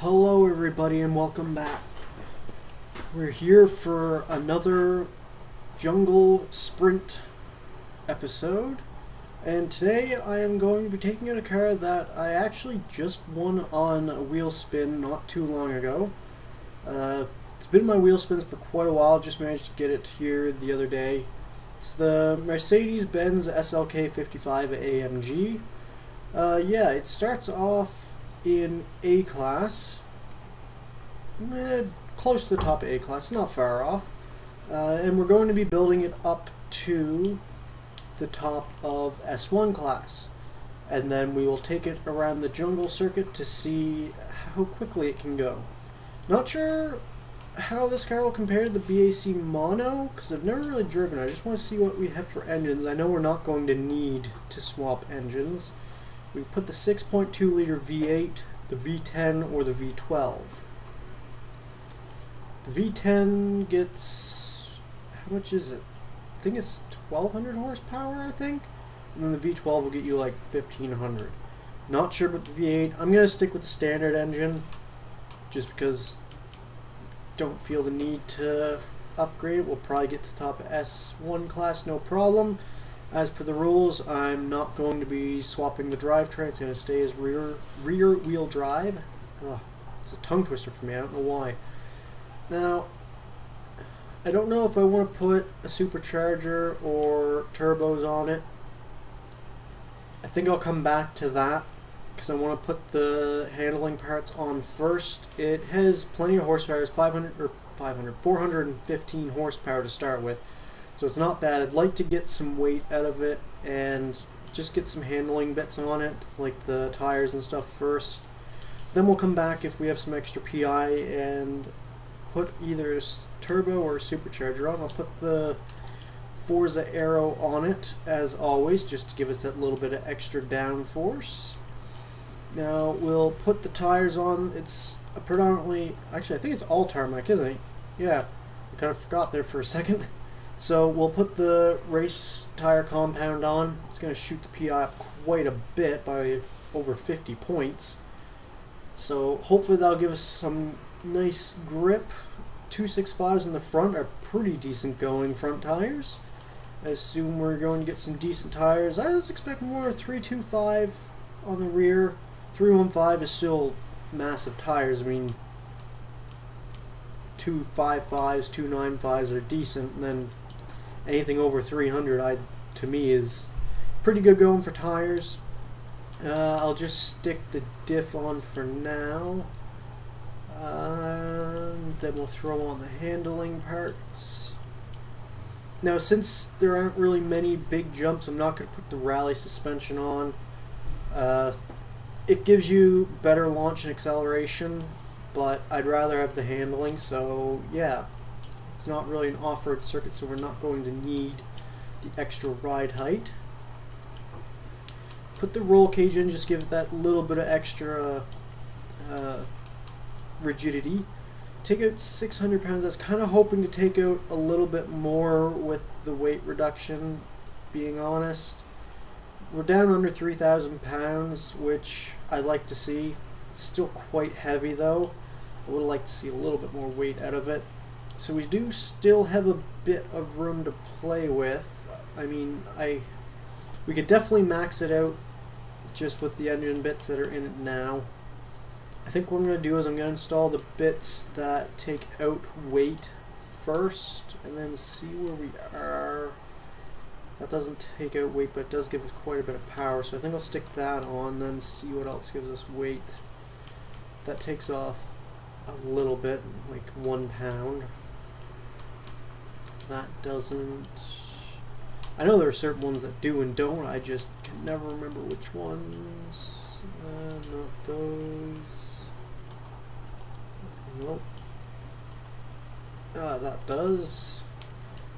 Hello everybody and welcome back. We're here for another jungle sprint episode, and today I am going to be taking out a car that I actually just won on a wheel spin not too long ago. It's been in my wheel spins for quite a while, just managed to get it here the other day. It's the Mercedes-Benz SLK 55 AMG. Yeah, it starts off in A class, close to the top of A class, not far off, and we're going to be building it up to the top of S1 class, and then we will take it around the jungle circuit to see how quickly it can go. Not sure how this car will compare to the BAC MONO, because I've never really driven. I just want to see what we have for engines. I know we're not going to need to swap engines. We put the 6.2 liter V8, the V10, or the V12. The V10 gets, how much is it? I think it's 1200 horsepower, I think. And then the V12 will get you like 1500. Not sure about the V8. I'm going to stick with the standard engine, just because I don't feel the need to upgrade. We'll probably get to the top of S1 class, no problem. As per the rules, I'm not going to be swapping the drivetrain. It's going to stay as rear wheel drive. Ugh, it's a tongue twister for me, I don't know why. Now, I don't know if I want to put a supercharger or turbos on it. I think I'll come back to that, because I want to put the handling parts on first. It has plenty of horsepower. It's 415 horsepower to start with. So it's not bad. I'd like to get some weight out of it and just get some handling bits on it, like the tires and stuff first. Then we'll come back if we have some extra PI and put either a turbo or a supercharger on. I'll put the Forza Aero on it, as always, just to give us that little bit of extra downforce. Now we'll put the tires on. It's a predominantly, actually I think it's all tarmac, isn't it? Yeah, I kind of forgot there for a second. So we'll put the race tire compound on. It's going to shoot the PI up quite a bit by over 50 points. So hopefully that'll give us some nice grip. 265s in the front are pretty decent going front tires. I assume we're going to get some decent tires. I was expecting more 325 on the rear. 315 is still massive tires. I mean, 255s, 295s are decent, and then anything over 300 to me is pretty good going for tires. I'll just stick the diff on for now. Then we'll throw on the handling parts. Now, since there aren't really many big jumps, I'm not going to put the rally suspension on. It gives you better launch and acceleration, but I'd rather have the handling, so yeah. It's not really an off-road circuit, so we're not going to need the extra ride height. Put the roll cage in, just give it that little bit of extra rigidity. Take out 600 pounds. I was kind of hoping to take out a little bit more with the weight reduction, being honest. We're down under 3,000 pounds, which I'd like to see. It's still quite heavy though. I would like to see a little bit more weight out of it. So we do still have a bit of room to play with. I mean, we could definitely max it out just with the engine bits that are in it now. I think what I'm going to do is I'm going to install the bits that take out weight first, and then see where we are. That doesn't take out weight, but it does give us quite a bit of power, so I think I'll stick that on, then see what else gives us weight. That takes off a little bit, like 1 pound. That doesn't. I know there are certain ones that do and don't. I just can never remember which ones. Not those. Nope. That does.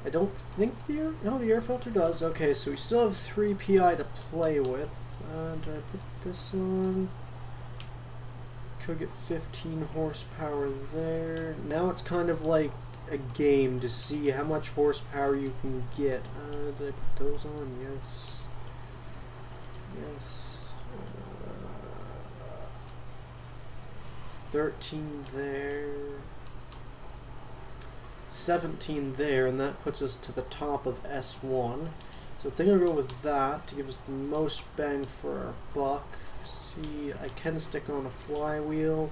I don't think the air. No, the air filter does. Okay, so we still have 3 PI to play with. Did I put this on? Could get 15 horsepower there. Now it's kind of like a game to see how much horsepower you can get. Did I put those on? Yes. Yes. 13 there, 17 there, and that puts us to the top of S1. So I think I'll go with that to give us the most bang for our buck. See, I can stick on a flywheel.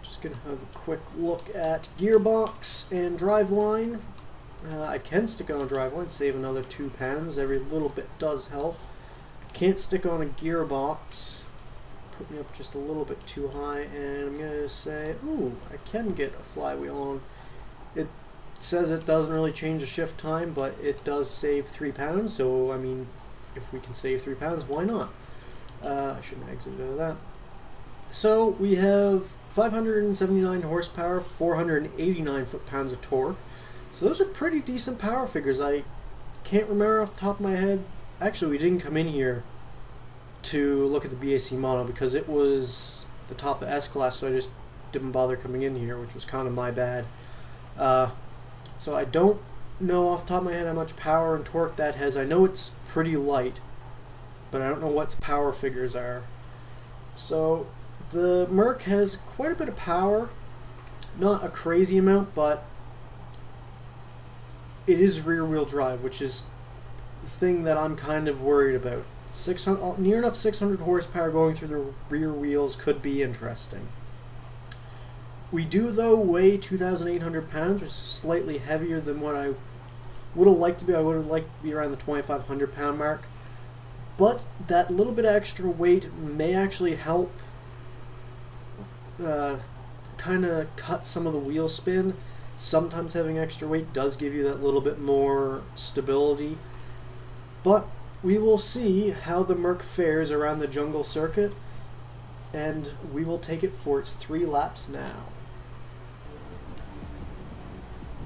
Just gonna have a quick look at gearbox and driveline. I can stick on a driveline, save another £2. Every little bit does help. Can't stick on a gearbox. Put me up just a little bit too high, and I'm gonna say, ooh, I can get a flywheel on. It says it doesn't really change the shift time, but it does save £3. So I mean, if we can save £3, why not? I shouldn't exit out of that. So we have 579 horsepower, 489 foot-pounds of torque. So those are pretty decent power figures. I can't remember off the top of my head. Actually, we didn't come in here to look at the BAC Mono because it was the top of S-Class, so I just didn't bother coming in here, which was kind of my bad. So I don't know off the top of my head how much power and torque that has. I know it's pretty light, but I don't know what its power figures are. So the Merc has quite a bit of power, not a crazy amount, but it is rear-wheel drive, which is the thing that I'm kind of worried about. Near enough 600 horsepower going through the rear wheels could be interesting. We do, though, weigh 2,800 pounds, which is slightly heavier than what I would have liked to be. I would have liked to be around the 2,500 pound mark. But that little bit of extra weight may actually help kind of cut some of the wheel spin. Sometimes having extra weight does give you that little bit more stability. But we will see how the Merc fares around the jungle circuit, and we will take it for its 3 laps now.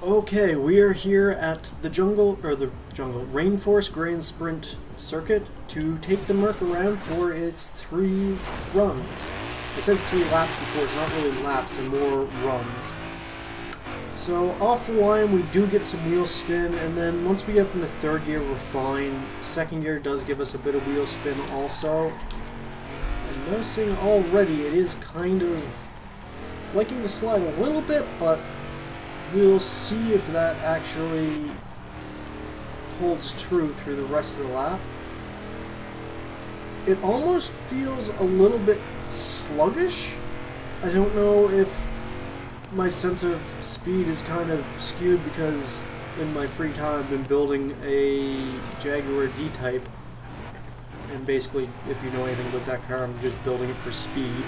Okay, we are here at the Rainforest Grand Sprint circuit to take the Merc around for its 3 runs. I said 3 laps before, it's not really laps, they're more runs. So off the line we do get some wheel spin, and then once we get up into 3rd gear we're fine. 2nd gear does give us a bit of wheel spin also. I'm noticing already it is kind of liking to slide a little bit, but we'll see if that actually holds true through the rest of the lap. It almost feels a little bit sluggish. I don't know if my sense of speed is kind of skewed because in my free time I've been building a Jaguar D-Type, and basically if you know anything about that car, I'm just building it for speed.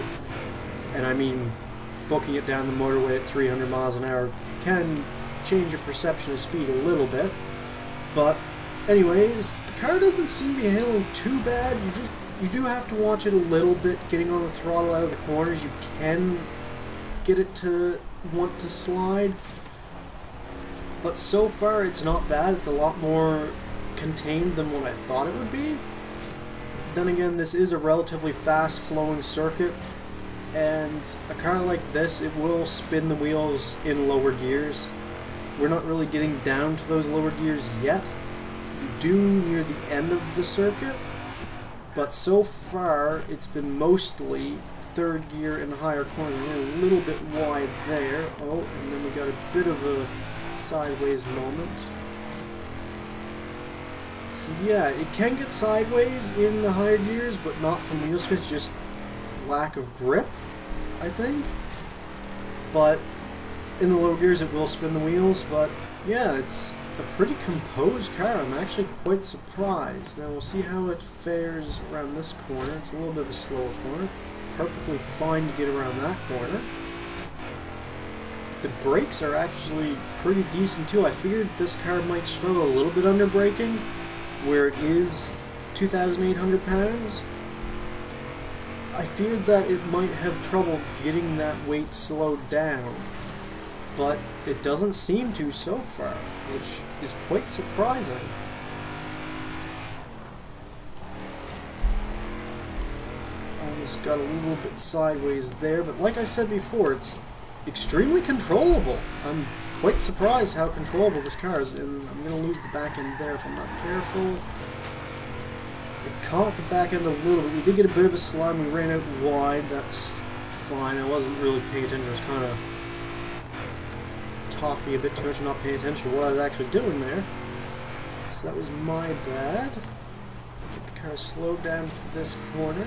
And I mean, booking it down the motorway at 300 miles an hour can change your perception of speed a little bit. But anyways, the car doesn't seem to be handling too bad. You do have to watch it a little bit getting on the throttle out of the corners. You can get it to want to slide, but so far it's not bad. It's a lot more contained than what I thought it would be. Then again, this is a relatively fast flowing circuit, and a car like this, it will spin the wheels in lower gears. We're not really getting down to those lower gears yet. We do near the end of the circuit, but so far it's been mostly 3rd gear and higher corner. We're a little bit wide there. Oh, and then we got a bit of a sideways moment. So yeah, it can get sideways in the higher gears, but not from wheel spin, just lack of grip, I think. But in the low gears it will spin the wheels, but yeah, it's a pretty composed car. I'm actually quite surprised. Now we'll see how it fares around this corner. It's a little bit of a slower corner. Perfectly fine to get around that corner. The brakes are actually pretty decent too. I figured this car might struggle a little bit under braking, where it is 2,800 pounds. I feared that it might have trouble getting that weight slowed down, but it doesn't seem to so far, which is quite surprising. Almost got a little bit sideways there, but like I said before, it's extremely controllable. I'm quite surprised how controllable this car is, and I'm going to lose the back end there if I'm not careful. I caught the back end a little bit. We did get a bit of a slide and we ran out wide. That's fine. I wasn't really paying attention. I was kind of talking a bit too much and not paying attention to what I was actually doing there. So that was my bad. Get the car slowed down for this corner.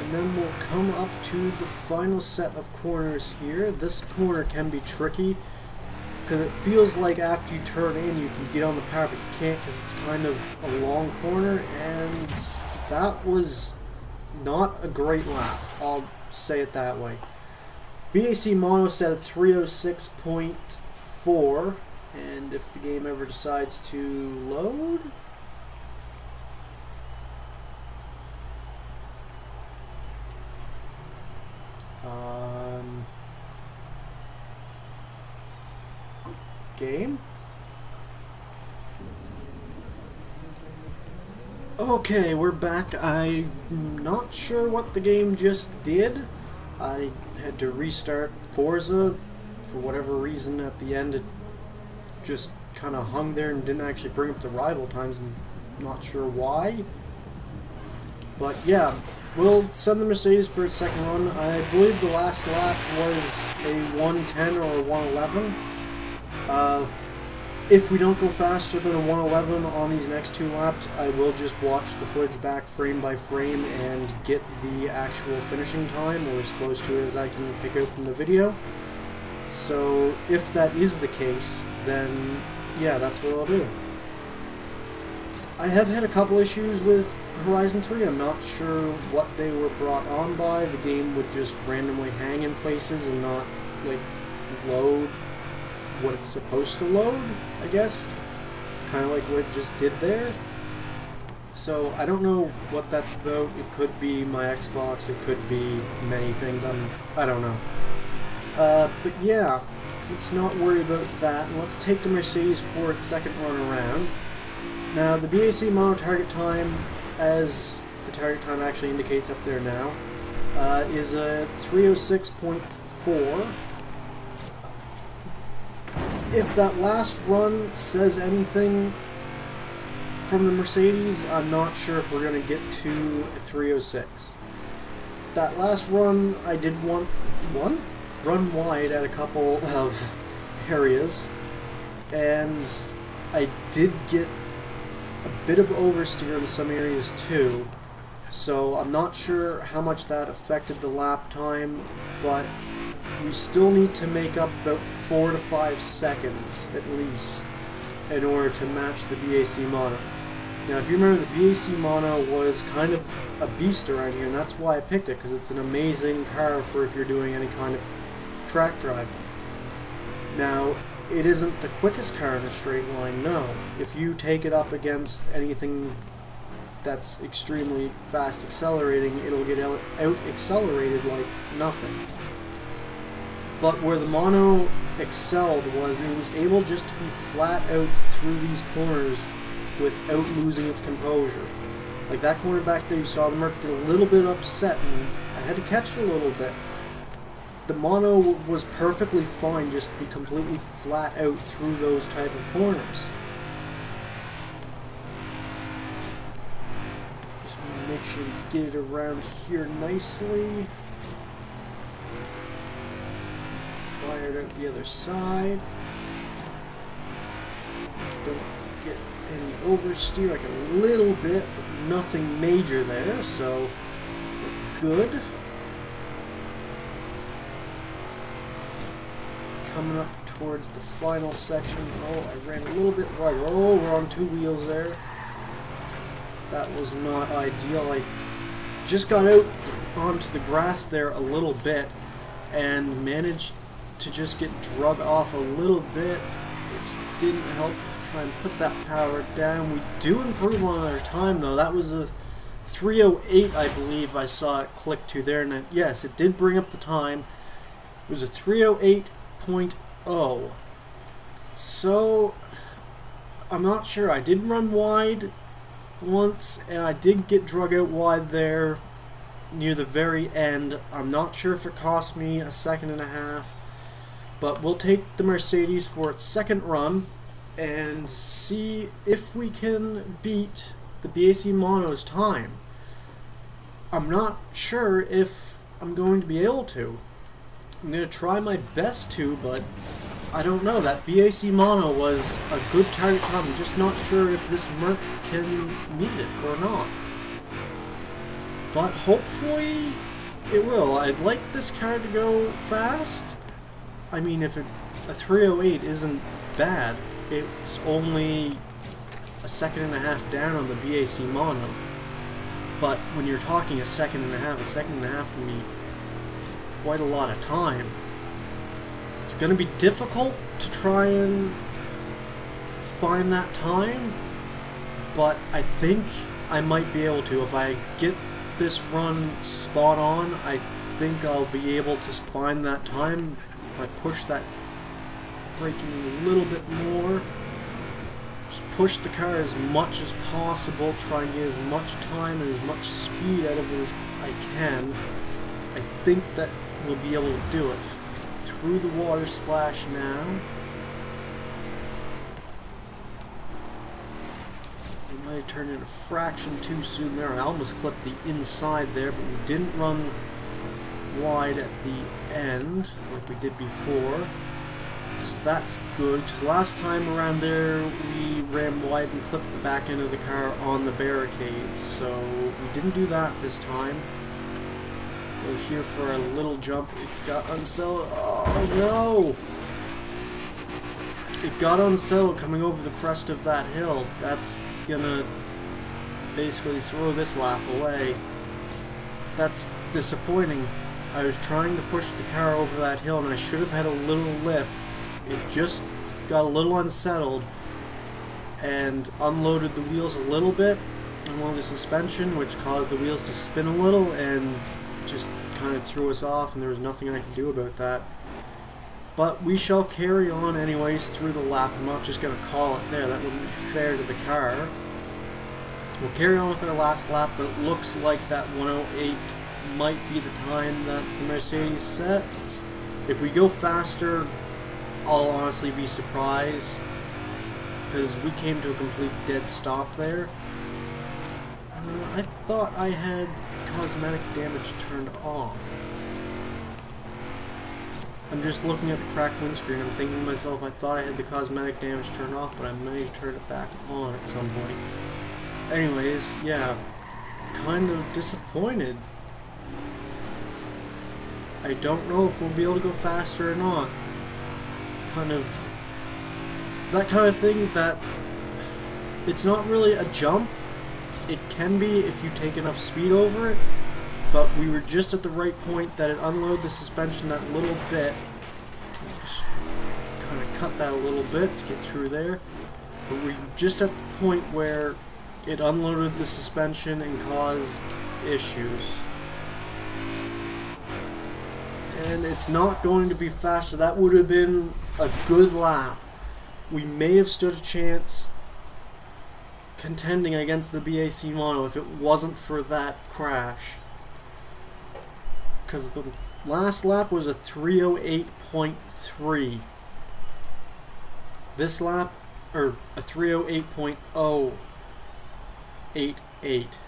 And then we'll come up to the final set of corners here. This corner can be tricky because it feels like after you turn in you can get on the power, but you can't because it's kind of a long corner, and that was not a great lap. I'll say it that way. BAC Mono set at 306.4, and if the game ever decides to load... game? Okay, we're back. I'm not sure what the game just did. I had to restart Forza for whatever reason. At the end it just kind of hung there and didn't actually bring up the arrival times. I'm not sure why. But yeah, we'll send the Mercedes for its second run. I believe the last lap was a 110 or a 111. If we don't go faster than a 111 on these next two laps, I will just watch the footage back frame by frame and get the actual finishing time, or as close to it as I can pick out from the video. So if that is the case, then yeah, that's what I'll do. I have had a couple issues with Horizon 3. I'm not sure what they were brought on by. The game would just randomly hang in places and not like load what it's supposed to load, I guess. Kind of like what it just did there. So I don't know what that's about. It could be my Xbox, it could be many things. I don't know. But yeah, let's not worry about that. And let's take the Mercedes for its second run around. Now the BAC Mono target time, as the target time actually indicates up there now, is a 306.4. If that last run says anything from the Mercedes, I'm not sure if we're going to get to 306. That last run, I did run wide at a couple of areas, and I did get a bit of oversteer in some areas too, so I'm not sure how much that affected the lap time, but we still need to make up about 4 to 5 seconds at least in order to match the BAC Mono. Now if you remember, the BAC Mono was kind of a beast around here, and that's why I picked it, because it's an amazing car for if you're doing any kind of track driving. Now it isn't the quickest car in a straight line, no. If you take it up against anything that's extremely fast accelerating, it'll get out accelerated like nothing. But where the Mono excelled was it was able just to be flat out through these corners without losing its composure. Like that corner back there, you saw the Merc get a little bit upset, and I had to catch it a little bit. The Mono was perfectly fine just to be completely flat out through those type of corners. Just want to make sure we get it around here nicely. Fired out the other side. Don't get any oversteer, like a little bit, but nothing major there, so we're good. Coming up towards the final section. Oh, I ran a little bit wide. Oh, we're on two wheels there. That was not ideal. I just got out onto the grass there a little bit and managed to just get drug off a little bit, which didn't help try and put that power down. We do improve on our time though. That was a 3:08, I believe I saw it click to there, and yes, it did bring up the time. It was a 3:08.0. So I'm not sure. I did run wide once, and I did get drug out wide there near the very end. I'm not sure if it cost me a second and a half. But we'll take the Mercedes for its second run and see if we can beat the BAC Mono's time. I'm not sure if I'm going to be able to. I'm going to try my best to, but I don't know. That BAC Mono was a good target time. I'm just not sure if this Merc can meet it or not. But hopefully it will. I'd like this car to go fast. I mean, if a 308 isn't bad, it's only a second and a half down on the BAC Mono. But when you're talking a second and a half can be quite a lot of time. It's going to be difficult to try and find that time, but I think I might be able to. If I get this run spot on, I think I'll be able to find that time if I push that braking a little bit more. Just push the car as much as possible, try and get as much time and as much speed out of it as I can. I think that we'll be able to do it. Through the water splash now. We might have turned in a fraction too soon there. I almost clipped the inside there, but we didn't run wide at the end like we did before. So that's good, because last time around there we ran wide and clipped the back end of the car on the barricades. So we didn't do that this time. Go here for a little jump. It got unsettled. Oh no! It got unsettled coming over the crest of that hill. That's gonna basically throw this lap away. That's disappointing. I was trying to push the car over that hill and I should have had a little lift. It just got a little unsettled and unloaded the wheels a little bit on one of the suspension, which caused the wheels to spin a little and just kind of threw us off, and there was nothing I could do about that. But we shall carry on anyways through the lap. I'm not just going to call it there. That wouldn't be fair to the car. We'll carry on with our last lap, but it looks like that 108 might be the time that the Mercedes sets. If we go faster, I'll honestly be surprised, because we came to a complete dead stop there. I thought I had cosmetic damage turned off. I'm just looking at the cracked windscreen. I'm thinking to myself, I thought I had the cosmetic damage turned off, but I may have turned it back on at some point. Anyways, yeah, kind of disappointed. I don't know if we'll be able to go faster or not. Kind of that kind of thing that it's not really a jump. It can be if you take enough speed over it, but we were just at the right point that it unloaded the suspension that little bit. Just kind of cut that a little bit to get through there. But we're just at the point where it unloaded the suspension and caused issues. And it's not going to be faster. That would have been a good lap. We may have stood a chance contending against the BAC Mono if it wasn't for that crash. Because the last lap was a 308.3. This lap, or a 308.088.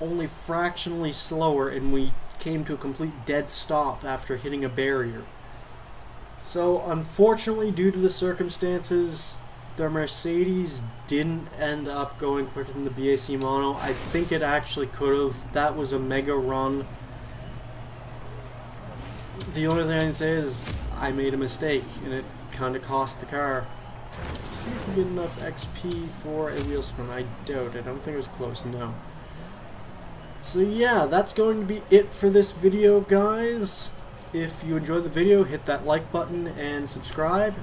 Only fractionally slower, and we came to a complete dead stop after hitting a barrier. So unfortunately, due to the circumstances, the Mercedes didn't end up going quicker than the BAC Mono. I think it actually could have. That was a mega run. The only thing I can say is I made a mistake, and it kind of cost the car. Let's see if we get enough XP for a wheel spin. I doubt it. I don't think it was close, no. So yeah, that's going to be it for this video, guys. If you enjoyed the video, hit that like button and subscribe.